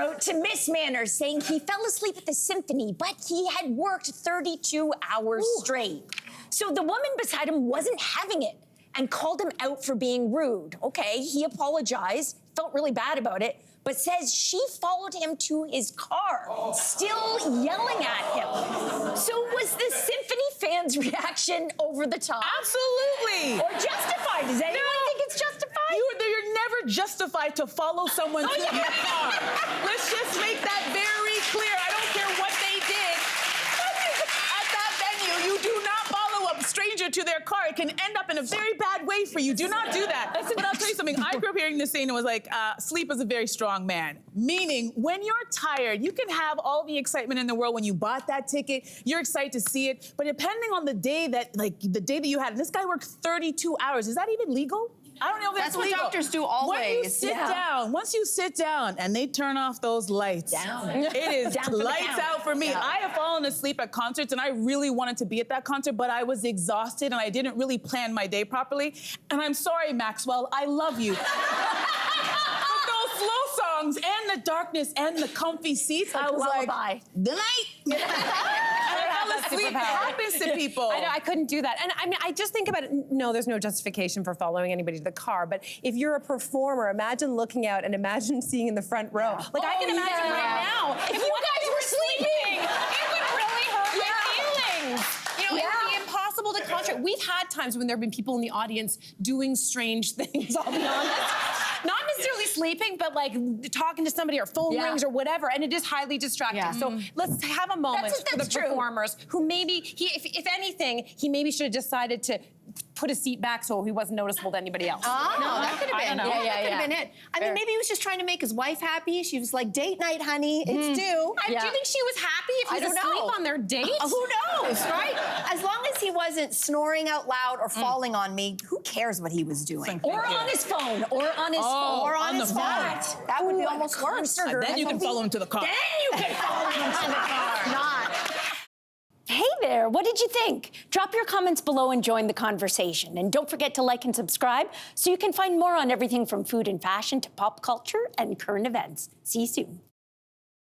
wrote to Miss Manners saying he fell asleep at the Symphony, but he had worked 32 hours straight. So the woman beside him wasn't having it and called him out for being rude. Okay, he apologized, felt really bad about it, but says she followed him to his car, still yelling at him. So was the Symphony fans' reaction over the top? Absolutely. Or justified? Does anyone think it's justified? You're never justified to follow someone to their car. Let's just make that very clear. I don't care what they did. At that venue, you do not follow a stranger to their car. It can end up in a very bad way for you. Do not do that. But I'll tell you something. I grew up hearing this saying, it was like, sleep is a very strong man. Meaning, when you're tired, you can have all the excitement in the world when you bought that ticket. You're excited to see it. But depending on the day that, you had, and this guy worked 32 hours. Is that even legal? I don't know if that's what legal. doctors do always. Once you sit down and they turn off those lights, it is lights out for me. I have fallen asleep at concerts and I really wanted to be at that concert, but I was exhausted and I didn't really plan my day properly. And I'm sorry, Maxwell, I love you. But those slow songs and the darkness and the comfy seats, I was like, good night. Sleep happens to people. I know, I couldn't do that. And I mean, I just think about it, no, there's no justification for following anybody to the car, but if you're a performer, imagine looking out and imagine seeing in the front row. Like, I can imagine right now, if you guys were sleeping, it would really hurt my feelings. You know, it would be impossible to concentrate. We've had times when there have been people in the audience doing strange things, I'll be honest. Not necessarily sleeping, but like talking to somebody or phone rings or whatever, and it is highly distracting. So let's have a moment for the performers who maybe, if anything, he maybe should have decided to put his seat back so he wasn't noticeable to anybody else. Oh, no, that could have been. That could have been it. I mean, maybe he was just trying to make his wife happy. She was like, date night, honey. It's due. Do you think she was happy if he was asleep on their date? Who knows, right? As long as he wasn't snoring out loud or falling on me, who cares what he was doing? Or on his phone, or on his phone. Or on his phone. That would be almost worse. Then you can follow him to the car. Then you can follow him to the car. Not. Hey there, what did you think? Drop your comments below and join the conversation. And don't forget to like and subscribe so you can find more on everything from food and fashion to pop culture and current events. See you soon.